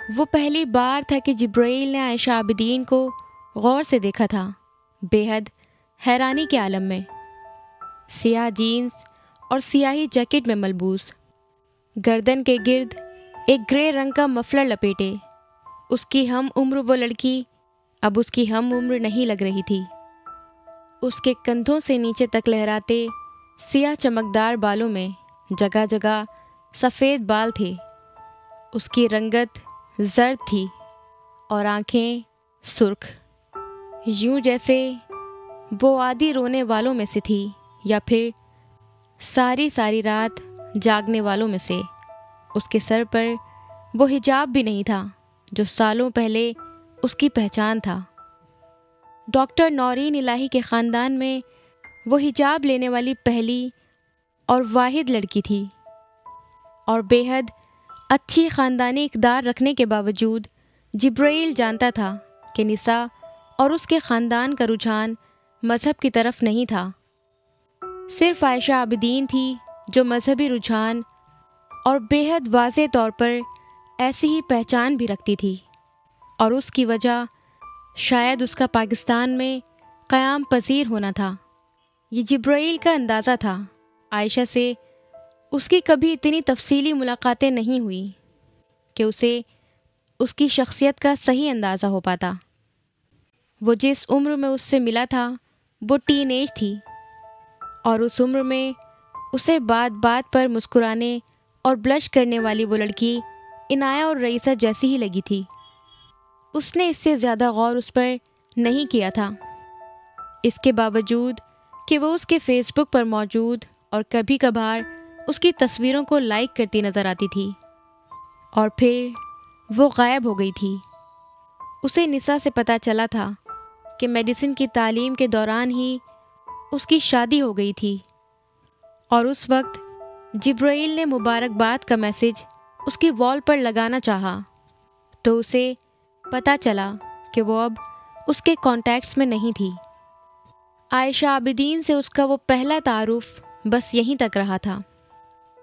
وہ پہلی بار تھا کہ جبرائیل نے عائشہ عابدین کو غور سے دیکھا تھا، بے حد حیرانی کے عالم میں، سیاہ جینز اور سیاہی جیکٹ میں ملبوس، گردن کے گرد ایک گرے رنگ کا مفلر لپیٹے۔ اس کی ہم عمر وہ لڑکی اب اس کی ہم عمر نہیں لگ رہی تھی۔ اس کے کندھوں سے نیچے تک لہراتے سیاہ چمکدار بالوں میں جگہ جگہ سفید بال تھے۔ اس کی رنگت زرد تھی اور آنکھیں سرخ، یوں جیسے وہ آدھی رونے والوں میں سے تھی یا پھر ساری رات جاگنے والوں میں سے۔ اس کے سر پر وہ حجاب بھی نہیں تھا جو سالوں پہلے اس کی پہچان تھا۔ ڈاکٹر نورین الہی کے خاندان میں وہ حجاب لینے والی پہلی اور واحد لڑکی تھی، اور بے حد اچھی خاندانی اقدار رکھنے کے باوجود جبرائیل جانتا تھا کہ نساء اور اس کے خاندان کا رجحان مذہب کی طرف نہیں تھا۔ صرف عائشہ عابدین تھی جو مذہبی رجحان اور بے حد واضح طور پر ایسی ہی پہچان بھی رکھتی تھی، اور اس کی وجہ شاید اس کا پاکستان میں قیام پذیر ہونا تھا۔ یہ جبرائیل کا اندازہ تھا۔ عائشہ سے اس کی کبھی اتنی تفصیلی ملاقاتیں نہیں ہوئیں کہ اسے اس کی شخصیت کا صحیح اندازہ ہو پاتا۔ وہ جس عمر میں اس سے ملا تھا وہ ٹین ایج تھی، اور اس عمر میں اسے بات بات پر مسکرانے اور بلش کرنے والی وہ لڑکی عنایہ اور رئیسہ جیسی ہی لگی تھی۔ اس نے اس سے زیادہ غور اس پر نہیں کیا تھا، اس کے باوجود کہ وہ اس کے فیس بک پر موجود اور کبھی کبھار اس کی تصویروں کو لائک کرتی نظر آتی تھی، اور پھر وہ غائب ہو گئی تھی۔ اسے نساء سے پتہ چلا تھا کہ میڈیسن کی تعلیم کے دوران ہی اس کی شادی ہو گئی تھی، اور اس وقت جبرائیل نے مبارکباد کا میسج اس کی وال پر لگانا چاہا تو اسے پتہ چلا کہ وہ اب اس کے کانٹیکٹس میں نہیں تھی۔ عائشہ عابدین سے اس کا وہ پہلا تعارف بس یہیں تک رہا تھا۔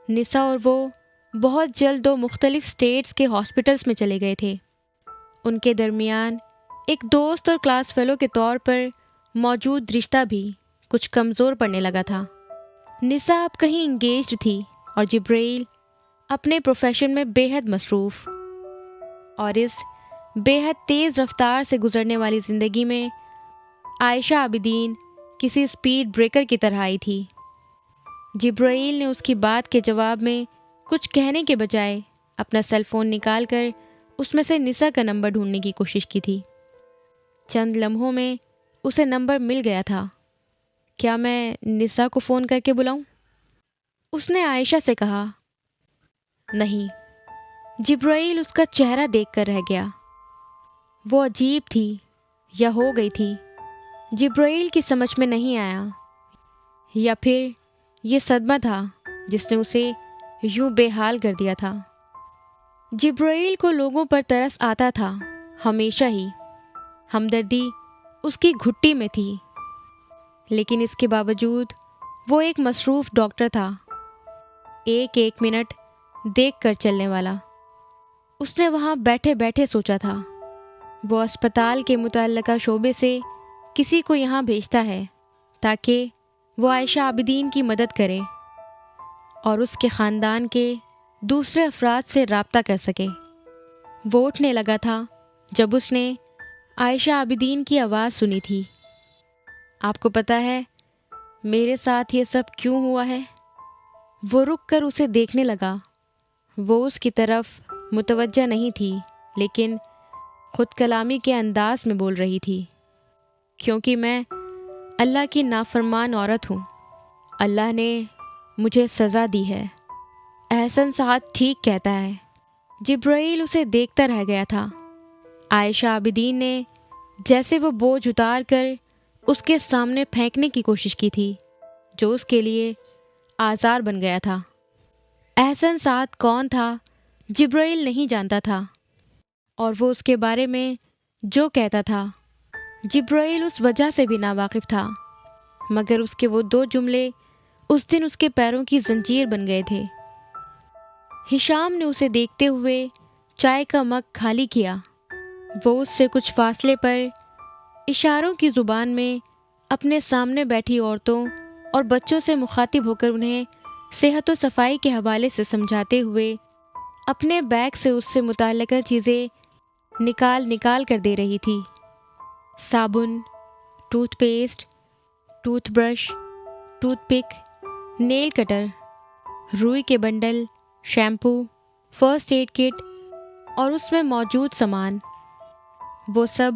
نساء اور وہ بہت جلد دو مختلف اسٹیٹس کے ہاسپٹلس میں چلے گئے تھے۔ ان کے درمیان ایک دوست اور کلاس فیلو کے طور پر موجود رشتہ بھی کچھ کمزور پڑنے لگا تھا۔ نساء اب کہیں انگیجڈ تھی اور جبرائیل اپنے پروفیشن میں بے حد مصروف، اور اس بے حد تیز رفتار سے گزرنے والی زندگی میں عائشہ عابدین کسی اسپیڈ بریکر کی طرح آئی تھی۔ جبرائیل نے اس کی بات کے جواب میں کچھ کہنے کے بجائے اپنا سیل فون نکال کر اس میں سے نساء کا نمبر ڈھونڈنے کی کوشش کی تھی۔ چند لمحوں میں اسے نمبر مل گیا تھا۔ کیا میں نساء کو فون کر کے بلاؤں؟ اس نے عائشہ سے کہا۔ نہیں۔ جبرائیل اس کا چہرہ دیکھ کر رہ گیا۔ وہ عجیب تھی یا ہو گئی تھی، جبرائیل کی سمجھ میں نہیں آیا، یا پھر یہ صدمہ تھا جس نے اسے یوں بے حال کر دیا تھا۔ جبرائیل کو لوگوں پر ترس آتا تھا، ہمیشہ ہی ہمدردی اس کی گھٹی میں تھی، لیکن اس کے باوجود وہ ایک مصروف ڈاکٹر تھا، ایک منٹ دیکھ کر چلنے والا۔ اس نے وہاں بیٹھے بیٹھے سوچا تھا، وہ اسپتال کے متعلقہ شعبے سے کسی کو یہاں بھیجتا ہے تاکہ وہ عائشہ عابدین کی مدد کرے اور اس کے خاندان کے دوسرے افراد سے رابطہ کر سکے۔ وہ اٹھنے لگا تھا جب اس نے عائشہ عابدین کی آواز سنی تھی۔ آپ کو پتہ ہے میرے ساتھ یہ سب کیوں ہوا ہے؟ وہ رک کر اسے دیکھنے لگا۔ وہ اس کی طرف متوجہ نہیں تھی، لیکن خود کلامی کے انداز میں بول رہی تھی۔ کیونکہ میں اللہ کی نافرمان عورت ہوں۔ اللہ نے مجھے سزا دی ہے۔ احسن سعد ٹھیک کہتا ہے۔ جبرائیل اسے دیکھتا رہ گیا تھا۔ عائشہ عابدین نے جیسے وہ بوجھ اتار کر اس کے سامنے پھینکنے کی کوشش کی تھی جو اس کے لیے آزار بن گیا تھا۔ احسن سعد کون تھا جبرائیل نہیں جانتا تھا، اور وہ اس کے بارے میں جو کہتا تھا جبرائیل اس وجہ سے بھی ناواقف تھا، مگر اس کے وہ دو جملے اس دن اس کے پیروں کی زنجیر بن گئے تھے۔ ہشام نے اسے دیکھتے ہوئے چائے کا مگ خالی کیا۔ وہ اس سے کچھ فاصلے پر اشاروں کی زبان میں اپنے سامنے بیٹھی عورتوں اور بچوں سے مخاطب ہو کر انہیں صحت و صفائی کے حوالے سے سمجھاتے ہوئے اپنے بیگ سے اس سے متعلقہ چیزیں نکال کر دے رہی تھی۔ صابن، toothpaste, toothbrush, toothpick, nail cutter, روئی کے bundle, shampoo, first aid kit اور اس میں موجود سامان، وہ سب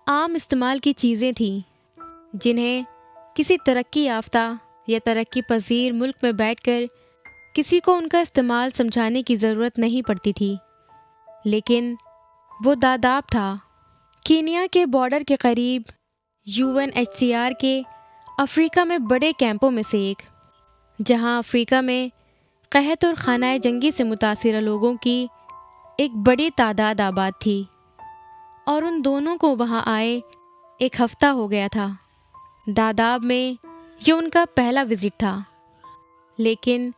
عام استعمال کی چیزیں تھیں جنہیں کسی ترقی یافتہ یا ترقی پذیر ملک میں بیٹھ کر کسی کو ان کا استعمال سمجھانے کی ضرورت نہیں پڑتی تھی۔ لیکن وہ داداب تھا، کینیا کے بارڈر کے قریب، UNHCR کے افریقہ میں بڑے کیمپوں میں سے ایک، جہاں افریقہ میں قحط اور خانہ جنگی سے متاثرہ لوگوں کی ایک بڑی تعداد آباد تھی، اور ان دونوں کو وہاں آئے ایک ہفتہ ہو گیا تھا۔ داداب میں یہ ان کا پہلا وزٹ تھا، لیکن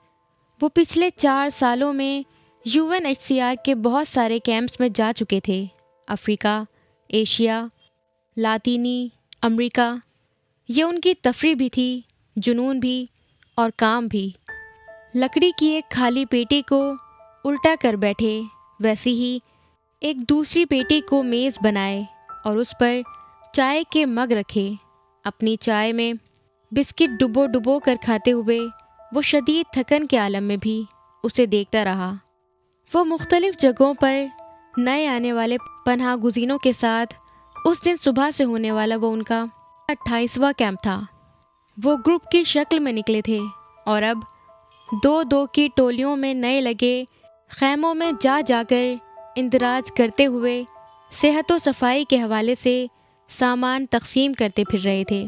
وہ پچھلے 4 سالوں میں UNHCR کے بہت سارے کیمپس میں جا چکے تھے، افریقہ، ایشیا، لاطینی امریکہ۔ یہ ان کی تفریح بھی تھی، جنون بھی اور کام بھی۔ لکڑی کی ایک خالی پیٹی کو الٹا کر بیٹھے، ویسی ہی ایک دوسری پیٹی کو میز بنائے اور اس پر چائے کے مگ رکھے۔ اپنی چائے میں بسکٹ ڈبو کر کھاتے ہوئے وہ شدید تھکن کے عالم میں بھی اسے دیکھتا رہا۔ وہ مختلف جگہوں پر نئے آنے والے پناہ گزینوں کے ساتھ اس دن صبح سے ہونے والا وہ ان کا 28واں کیمپ تھا۔ وہ گروپ کی شکل میں نکلے تھے اور اب 2 کی ٹولیوں میں نئے لگے خیموں میں جا کر اندراج کرتے ہوئے صحت و صفائی کے حوالے سے سامان تقسیم کرتے پھر رہے تھے۔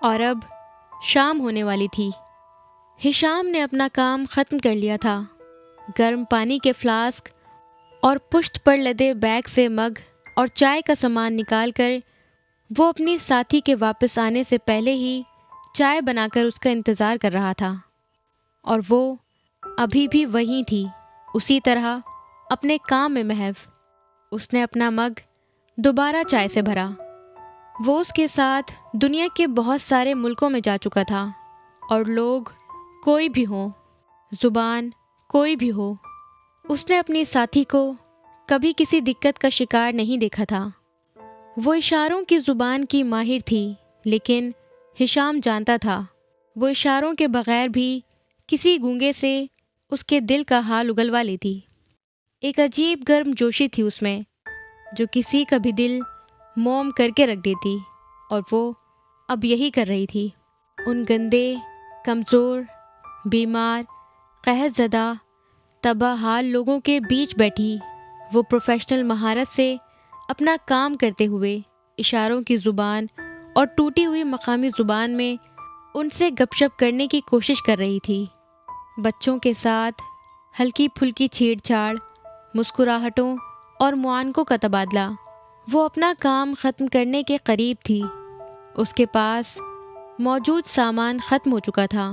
اور اب شام ہونے والی تھی۔ ہشام نے اپنا کام ختم کر لیا تھا۔ گرم پانی کے فلاسک اور پشت پر لدے بیگ سے مگ اور چائے کا سامان نکال کر وہ اپنی ساتھی کے واپس آنے سے پہلے ہی چائے بنا کر اس کا انتظار کر رہا تھا، اور وہ ابھی بھی وہیں تھی، اسی طرح اپنے کام میں محو۔ اس نے اپنا مگ دوبارہ چائے سے بھرا۔ وہ اس کے ساتھ دنیا کے بہت سارے ملکوں میں جا چکا تھا، اور لوگ کوئی بھی ہوں، زبان کوئی بھی ہو، اس نے اپنی ساتھی کو کبھی کسی دقت کا شکار نہیں دیکھا تھا۔ وہ اشاروں کی زبان کی ماہر تھی، لیکن ہشام جانتا تھا وہ اشاروں کے بغیر بھی کسی گونگے سے اس کے دل کا حال اگلوا لیتی۔ ایک عجیب گرم جوشی تھی اس میں جو کسی کا بھی دل موم کر کے رکھ دیتی، اور وہ اب یہی کر رہی تھی۔ ان گندے، کمزور، بیمار، قحط زدہ، تباہ حال لوگوں کے بیچ بیٹھی وہ پروفیشنل مہارت سے اپنا کام کرتے ہوئے اشاروں کی زبان اور ٹوٹی ہوئی مقامی زبان میں ان سے گپ شپ کرنے کی کوشش کر رہی تھی۔ بچوں کے ساتھ ہلکی پھلکی چھیڑ چھاڑ، مسکراہٹوں اور معانقوں کا تبادلہ۔ وہ اپنا کام ختم کرنے کے قریب تھی۔ اس کے پاس موجود سامان ختم ہو چکا تھا،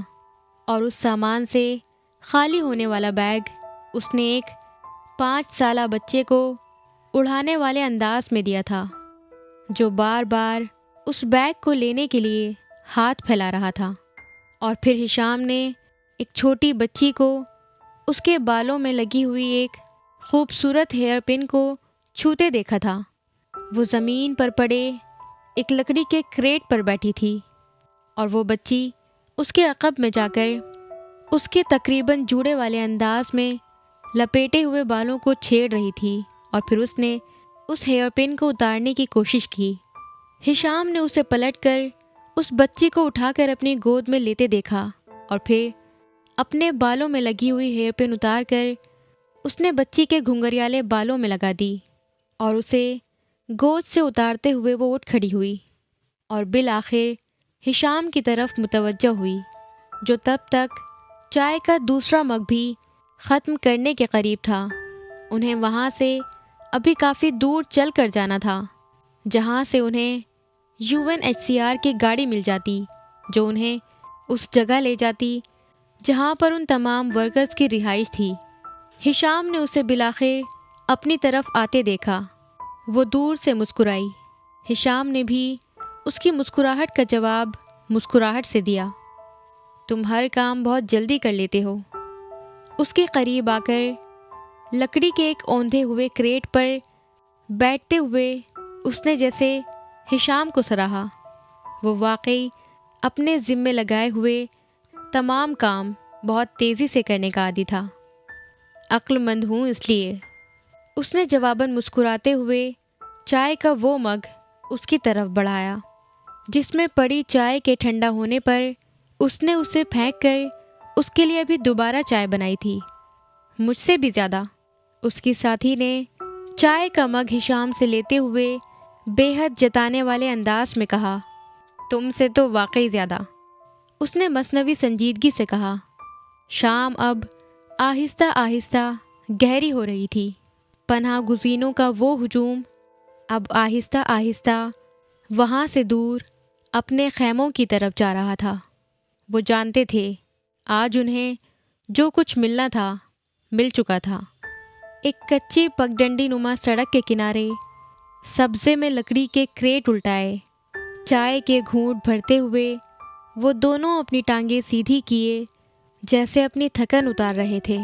اور اس سامان سے خالی ہونے والا بیگ اس نے ایک 5 سالہ بچے کو اڑانے والے انداز میں دیا تھا، جو بار بار اس بیگ کو لینے کے لیے ہاتھ پھیلا رہا تھا۔ اور پھر ہشام نے ایک چھوٹی بچی کو اس کے بالوں میں لگی ہوئی ایک خوبصورت ہیئر پن کو چھوتے دیکھا تھا۔ وہ زمین پر پڑے ایک لکڑی کے کریٹ پر بیٹھی تھی، اور وہ بچی اس کے عقب میں جا کر اس کے تقریباً جوڑے والے انداز میں لپیٹے ہوئے بالوں کو چھیڑ رہی تھی، اور پھر اس نے اس ہیئر پن کو اتارنے کی کوشش کی۔ ہشام نے اسے پلٹ کر اس بچی کو اٹھا کر اپنی گود میں لیتے دیکھا، اور پھر اپنے بالوں میں لگی ہوئی ہیئر پن اتار کر اس نے بچی کے گھنگریالے بالوں میں لگا دی، اور اسے گود سے اتارتے ہوئے وہ اٹھ کھڑی ہوئی اور بالآخر ہشام کی طرف متوجہ ہوئی، جو تب تک چائے کا دوسرا مگ بھی ختم کرنے کے قریب تھا۔ انہیں وہاں سے ابھی کافی دور چل کر جانا تھا، جہاں سے انہیں UNHCR کی گاڑی مل جاتی جو انہیں اس جگہ لے جاتی جہاں پر ان تمام ورکرز کی رہائش تھی۔ ہشام نے اسے بالآخر اپنی طرف آتے دیکھا۔ وہ دور سے مسکرائی۔ ہشام نے بھی اس کی مسکراہٹ کا جواب مسکراہٹ سے دیا۔ تم ہر کام بہت جلدی کر لیتے ہو۔ اس کے قریب آ کر لکڑی کے ایک اوندھے ہوئے کریٹ پر بیٹھتے ہوئے اس نے جیسے ہشام کو سراہا۔ وہ واقعی اپنے ذمے لگائے ہوئے تمام کام بہت تیزی سے کرنے کا عادی تھا۔ عقل مند ہوں اس لیے، اس نے جواباً مسکراتے ہوئے چائے کا وہ مگ اس کی طرف بڑھایا جس میں پڑی چائے کے ٹھنڈا ہونے پر اس نے اسے پھینک کر اس کے لیے ابھی دوبارہ چائے بنائی تھی۔ مجھ سے بھی زیادہ، اس کی ساتھی نے چائے کا مگ ہشام سے لیتے ہوئے بے حد جتانے والے انداز میں کہا۔ تم سے تو واقعی زیادہ، اس نے مصنوعی سنجیدگی سے کہا۔ شام اب آہستہ آہستہ گہری ہو رہی تھی۔ پناہ گزینوں کا وہ ہجوم اب آہستہ آہستہ وہاں سے دور اپنے خیموں کی طرف جا رہا تھا۔ وہ جانتے تھے آج انہیں جو کچھ ملنا تھا مل چکا تھا۔ ایک کچی پگڈنڈی نما سڑک کے کنارے سبزے میں لکڑی کے کریٹ الٹائے چائے کے گھونٹ بھرتے ہوئے وہ دونوں اپنی ٹانگیں سیدھی کیے جیسے اپنی تھکن اتار رہے تھے۔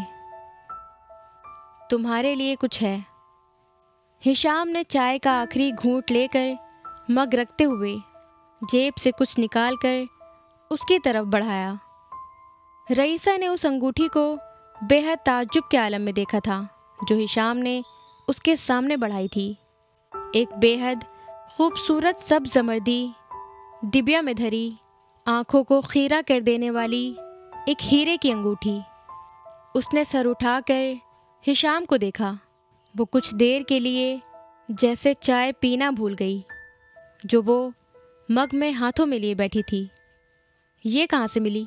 تمہارے لیے کچھ ہے؟ ہشام نے چائے کا آخری گھونٹ لے کر مگ رکھتے ہوئے جیب سے کچھ نکال کر اس کی طرف بڑھایا۔ رئیسہ نے اس انگوٹھی کو بے حد تعجب کے عالم میں دیکھا تھا جو ہشام نے اس کے سامنے بڑھائی تھی۔ ایک بے حد خوبصورت سبز زمردی ڈبیا میں دھری آنکھوں کو خیرہ کر دینے والی ایک ہیرے کی انگوٹھی۔ اس نے سر اٹھا کر ہشام کو دیکھا۔ وہ کچھ دیر کے لیے جیسے چائے پینا بھول گئی جو وہ مگ میں ہاتھوں میں لیے بیٹھی تھی۔ یہ کہاں سے ملی؟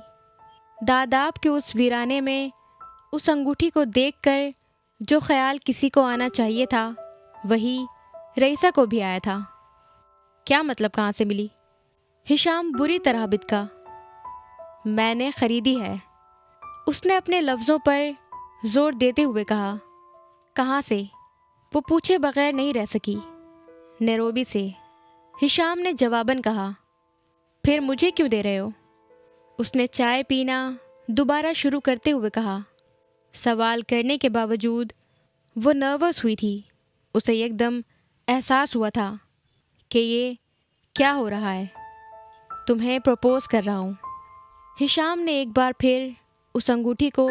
داداب کے اس ویرانے میں اس انگوٹھی کو دیکھ کر جو خیال کسی کو آنا چاہیے تھا وہی رئیسہ کو بھی آیا تھا۔ کیا مطلب کہاں سے ملی؟ ہشام بری طرح بتکا۔ میں نے خریدی ہے، اس نے اپنے لفظوں پر زور دیتے ہوئے کہا۔ کہاں سے؟ وہ پوچھے بغیر نہیں رہ سکی۔ نیروبی سے، ہشام نے جواباً کہا۔ پھر مجھے کیوں دے رہے ہو؟ اس نے چائے پینا دوبارہ شروع کرتے ہوئے کہا۔ سوال کرنے کے باوجود وہ نروس ہوئی تھی۔ اسے ایک دم احساس ہوا تھا کہ یہ کیا ہو رہا ہے۔ تمہیں پروپوز کر رہا ہوں، ہشام نے ایک بار پھر اس انگوٹھی کو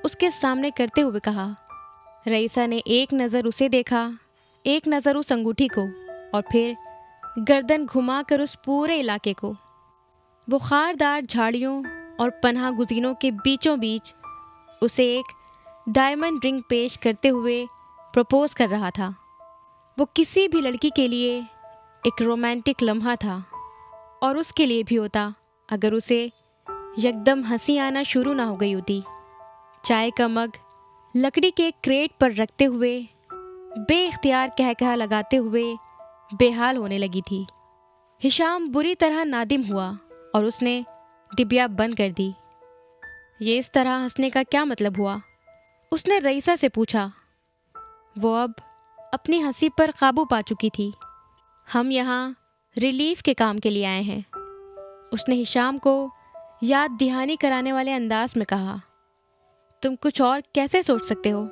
اس کے سامنے کرتے ہوئے کہا۔ رئیسہ نے ایک نظر اسے دیکھا، ایک نظر اس انگوٹھی کو، اور پھر گردن گھما کر اس پورے علاقے کو۔ وہ خاردار جھاڑیوں اور پناہ گزینوں کے بیچوں بیچ اسے ایک ڈائمنڈ رنگ پیش کرتے ہوئے پروپوز کر رہا تھا۔ وہ کسی بھی لڑکی کے لیے ایک رومانٹک لمحہ تھا، اور اس کے لیے بھی ہوتا اگر اسے یکدم ہنسی آنا شروع نہ ہو گئی ہوتی۔ چائے کا مگ لکڑی کے کریٹ پر رکھتے ہوئے بے اختیار کہا لگاتے ہوئے بے حال ہونے لگی تھی۔ ہشام بری طرح نادم ہوا اور اس نے ڈبیا بند کر دی۔ یہ اس طرح ہنسنے کا کیا مطلب ہوا؟ اس نے رئیسہ سے پوچھا۔ وہ اب اپنی ہنسی پر قابو پا چکی تھی۔ ہم یہاں ریلیف کے کام کے لیے آئے ہیں، اس نے ہشام کو یاد دہانی کرانے والے انداز میں کہا۔ تم کچھ اور کیسے سوچ سکتے ہو؟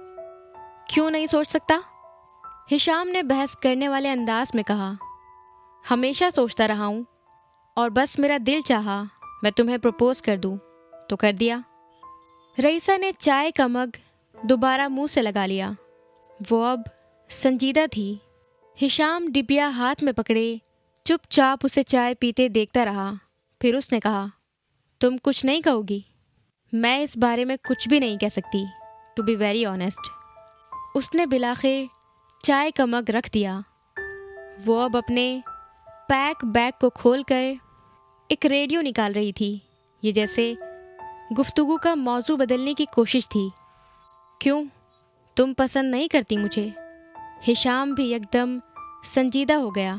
کیوں نہیں سوچ سکتا؟ ہشام نے بحث کرنے والے انداز میں کہا۔ ہمیشہ سوچتا رہا ہوں، اور بس میرا دل چاہا میں تمہیں پروپوز کر دوں تو کر دیا۔ رئیسہ نے چائے کا مگ دوبارہ منہ سے لگا لیا۔ وہ اب سنجیدہ تھی۔ ہشام ڈبیا ہاتھ میں پکڑے چپ چاپ اسے چائے پیتے دیکھتا رہا۔ پھر اس نے کہا، تم کچھ نہیں کہو گی؟ میں اس بارے میں کچھ بھی نہیں کہہ سکتی، ٹو بی ویری آنیسٹ۔ اس نے بالآخر چائے کا مگ رکھ دیا۔ وہ اب اپنے پیک بیگ کو کھول کر ایک ریڈیو نکال رہی تھی۔ یہ جیسے گفتگو کا موضوع بدلنے کی کوشش تھی۔ کیوں؟ تم پسند نہیں کرتی مجھے؟ ہشام بھی یکدم سنجیدہ ہو گیا۔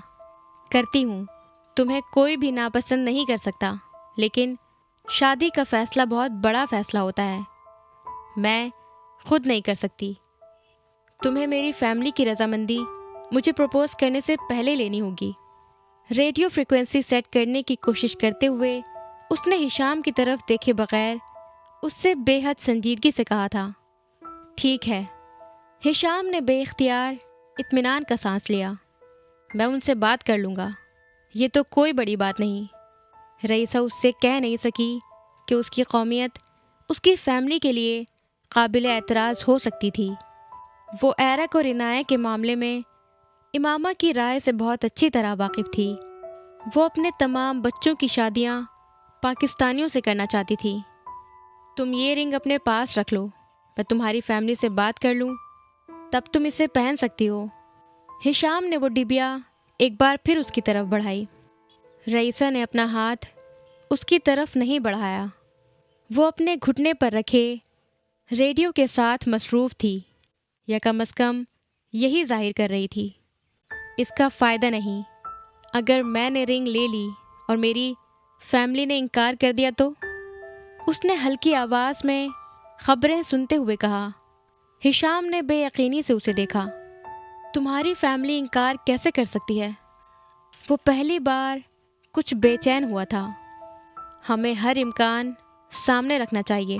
کرتی ہوں، تمہیں کوئی بھی ناپسند نہیں کر سکتا، لیکن شادی کا فیصلہ بہت بڑا فیصلہ ہوتا ہے۔ میں خود نہیں کر سکتی۔ تمہیں میری فیملی کی رضامندی مجھے پروپوز کرنے سے پہلے لینی ہوگی۔ ریڈیو فریکوینسی سیٹ کرنے کی کوشش کرتے ہوئے اس نے ہشام کی طرف دیکھے بغیر اس سے بے حد سنجیدگی سے کہا تھا۔ ٹھیک ہے۔ ہشام نے بے اختیار اطمینان کا سانس لیا۔ میں ان سے بات کر لوں گا، یہ تو کوئی بڑی بات نہیں۔ رئیسہ اس سے کہہ نہیں سکی کہ اس کی قومیت اس کی فیملی کے لیے قابل اعتراض ہو سکتی تھی۔ وہ ایرک اور عنایہ کے معاملے میں امامہ کی رائے سے بہت اچھی طرح واقف تھی۔ وہ اپنے تمام بچوں کی شادیاں پاکستانیوں سے کرنا چاہتی تھی۔ تم یہ رنگ اپنے پاس رکھ لو، میں تمہاری فیملی سے بات کر لوں، تب تم اسے پہن سکتی ہو۔ ہشام نے وہ ڈبیا ایک بار پھر اس کی طرف بڑھائی۔ رئیسہ نے اپنا ہاتھ اس کی طرف نہیں بڑھایا۔ وہ اپنے گھٹنے پر رکھے ریڈیو کے ساتھ مصروف تھی، یا کم از کم یہی ظاہر کر رہی تھی۔ اس کا فائدہ نہیں، اگر میں نے رنگ لے لی اور میری فیملی نے انکار کر دیا تو؟ اس نے ہلکی آواز میں خبریں سنتے ہوئے کہا۔ ہشام نے بے یقینی سے اسے دیکھا۔ تمہاری فیملی انکار کیسے کر سکتی ہے؟ وہ پہلی بار کچھ بے چین ہوا تھا۔ ہمیں ہر امکان سامنے رکھنا چاہیے،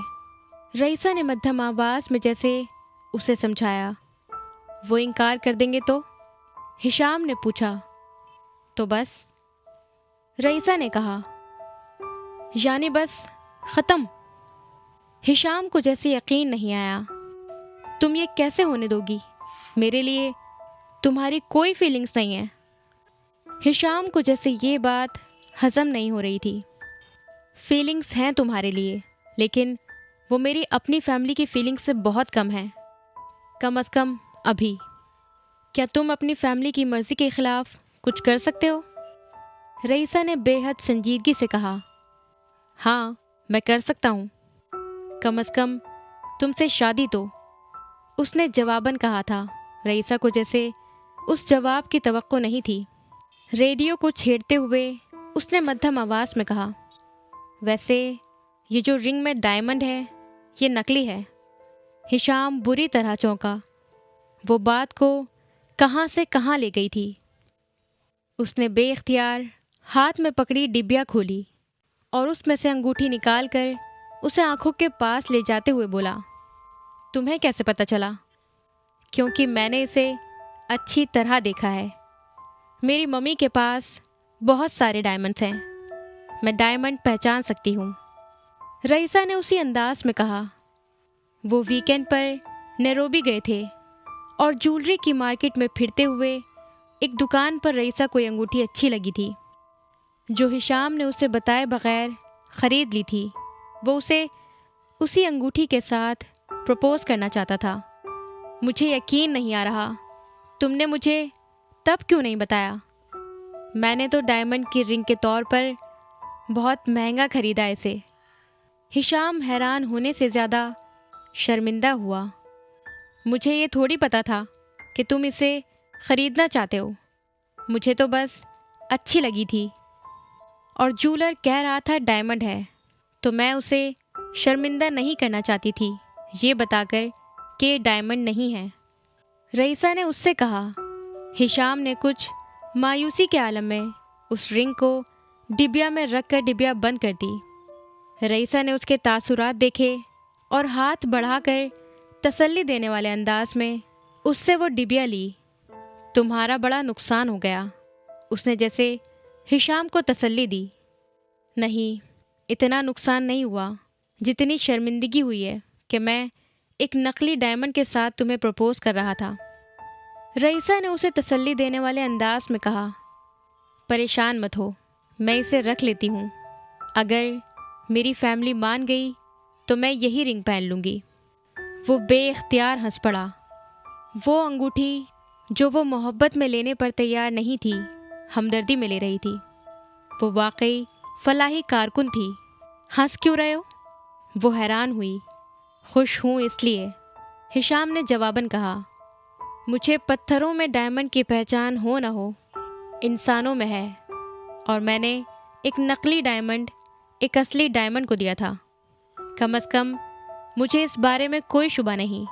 رئیسہ نے مدھم آواز میں جیسے اسے سمجھایا۔ وہ انکار کر دیں گے تو؟ ہشام نے پوچھا۔ تو بس، رئیسہ نے کہا، یعنی بس ختم؟ ہشام کو جیسے یقین نہیں آیا۔ تم یہ کیسے ہونے دو گی؟ میرے لیے تمہاری کوئی فیلنگز نہیں ہیں۔ ہشام کو جیسے یہ بات ہضم نہیں ہو رہی تھی۔ فیلنگز ہیں تمہارے لیے، لیکن وہ میری اپنی فیملی کی فیلنگز سے بہت کم ہیں، کم از کم ابھی۔ کیا تم اپنی فیملی کی مرضی کے خلاف کچھ کر سکتے ہو؟ رئیسہ نے بے حد سنجیدگی سے کہا۔ ہاں، میں کر سکتا ہوں، کم از کم تم سے شادی تو۔ اس نے جواباً کہا تھا۔ رئیسہ کو جیسے اس جواب کی توقع نہیں تھی۔ ریڈیو کو چھیڑتے ہوئے اس نے مدھم آواز میں کہا، ویسے یہ جو رنگ میں ڈائمنڈ ہے یہ نکلی ہے۔ ہشام بری طرح چونکا۔ وہ بات کو کہاں سے کہاں لے گئی تھی۔ اس نے بے اختیار ہاتھ میں پکڑی ڈبیا کھولی اور اس میں سے انگوٹھی نکال کر اسے آنکھوں کے پاس لے جاتے ہوئے بولا، تمہیں کیسے پتہ چلا؟ کیونکہ میں نے اسے اچھی طرح دیکھا ہے۔ میری ممی کے پاس بہت سارے ڈائمنڈز ہیں، میں ڈائمنڈ پہچان سکتی ہوں۔ رئیسہ نے اسی انداز میں کہا۔ وہ ویکینڈ پر نیروبی گئے تھے اور جولری کی مارکیٹ میں پھرتے ہوئے ایک دکان پر رئیسہ کوئی انگوٹھی اچھی لگی تھی جو ہشام نے اسے بتائے بغیر خرید لی تھی۔ وہ اسے اسی انگوٹھی کے ساتھ پروپوز کرنا چاہتا تھا۔ مجھے یقین نہیں آ رہا، تم نے مجھے تب کیوں نہیں بتایا؟ میں نے تو ڈائمنڈ کی رنگ کے طور پر بہت مہنگا خریدا اسے۔ ہشام حیران ہونے سے زیادہ شرمندہ ہوا۔ مجھے یہ تھوڑی پتہ تھا کہ تم اسے خریدنا چاہتے ہو، مجھے تو بس اچھی لگی تھی، اور جولر کہہ رہا تھا ڈائمنڈ ہے تو میں اسے شرمندہ نہیں کرنا چاہتی تھی یہ بتا کر کہ ڈائمنڈ نہیں ہے، رئیسہ نے اس سے کہا۔ ہشام نے کچھ مایوسی کے عالم میں اس رنگ کو ڈبیا میں رکھ کر ڈبیا بند کر دی۔ رئیسہ نے اس کے تاثرات دیکھے اور ہاتھ بڑھا کر تسلی دینے والے انداز میں اس سے وہ ڈبیا لی۔ تمہارا بڑا نقصان ہو گیا، اس نے جیسے ہشام کو تسلی دی۔ نہیں، اتنا نقصان نہیں ہوا جتنی شرمندگی ہوئی ہے کہ میں ایک نقلی ڈائمنڈ کے ساتھ تمہیں پروپوز کر رہا تھا، رئیسہ نے اسے تسلی دینے والے انداز میں کہا۔ پریشان مت ہو، میں اسے رکھ لیتی ہوں، اگر میری فیملی مان گئی تو میں یہی رنگ پہن لوں گی۔ وہ بے اختیار ہنس پڑا۔ وہ انگوٹھی جو وہ محبت میں لینے پر تیار نہیں تھی، ہمدردی میں لے رہی تھی۔ وہ واقعی فلاحی کارکن تھی۔ ہنس کیوں رہے ہو؟ وہ حیران ہوئی۔ خوش ہوں اس لیے، ہشام نے جواباً کہا۔ مجھے پتھروں میں ڈائمنڈ کی پہچان ہو نہ ہو، انسانوں میں ہے، اور میں نے ایک نقلی ڈائمنڈ ایک اصلی ڈائمنڈ کو دیا تھا۔ کم از کم مجھے اس بارے میں کوئی شبہ نہیں۔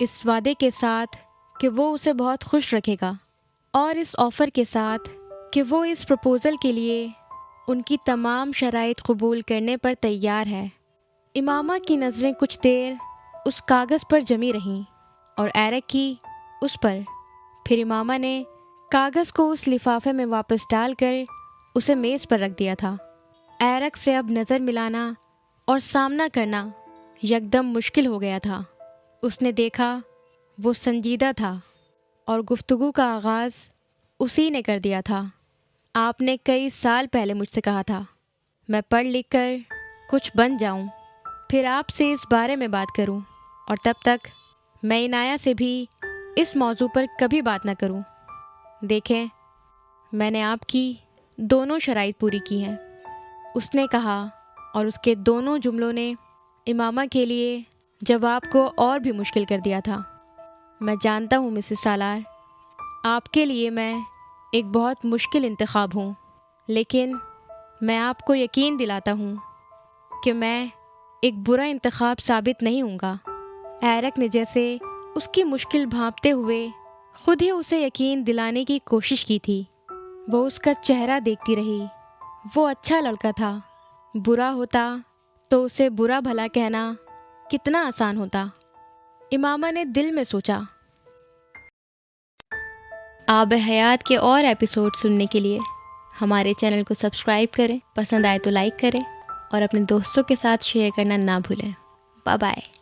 اس وعدے کے ساتھ کہ وہ اسے بہت خوش رکھے گا، اور اس آفر کے ساتھ کہ وہ اس پروپوزل کے لیے ان کی تمام شرائط قبول کرنے پر تیار ہے۔ امامہ کی نظریں کچھ دیر اس کاغذ پر جمی رہیں اور ایرک کی اس پر۔ پھر امامہ نے کاغذ کو اس لفافے میں واپس ڈال کر اسے میز پر رکھ دیا تھا۔ ایرک سے اب نظر ملانا اور سامنا کرنا یکدم مشکل ہو گیا تھا۔ اس نے دیکھا وہ سنجیدہ تھا اور گفتگو کا آغاز اسی نے کر دیا تھا۔ آپ نے کئی سال پہلے مجھ سے کہا تھا میں پڑھ لکھ کر کچھ بن جاؤں، پھر آپ سے اس بارے میں بات کروں، اور تب تک میں عنایہ سے بھی اس موضوع پر کبھی بات نہ کروں۔ دیکھیں، میں نے آپ کی دونوں شرائط پوری کی ہیں، اس نے کہا، اور اس کے دونوں جملوں نے امامہ کے لیے جواب کو اور بھی مشکل کر دیا تھا۔ میں جانتا ہوں مسز سالار، آپ کے لیے میں ایک بہت مشکل انتخاب ہوں، لیکن میں آپ کو یقین دلاتا ہوں کہ میں ایک برا انتخاب ثابت نہیں ہوں گا۔ ایرک نے جیسے اس کی مشکل بھانپتے ہوئے خود ہی اسے یقین دلانے کی کوشش کی تھی۔ وہ اس کا چہرہ دیکھتی رہی۔ وہ اچھا لڑکا تھا، برا ہوتا تو اسے برا بھلا کہنا کتنا آسان ہوتا۔ امامہ نے دل میں سوچا۔ آب حیات کے اور ایپیسوڈ سننے کے لیے ہمارے چینل کو سبسکرائب کریں، پسند آئے تو لائک کریں، اور اپنے دوستوں کے ساتھ شیئر کرنا نہ بھولیں۔ Bye bye.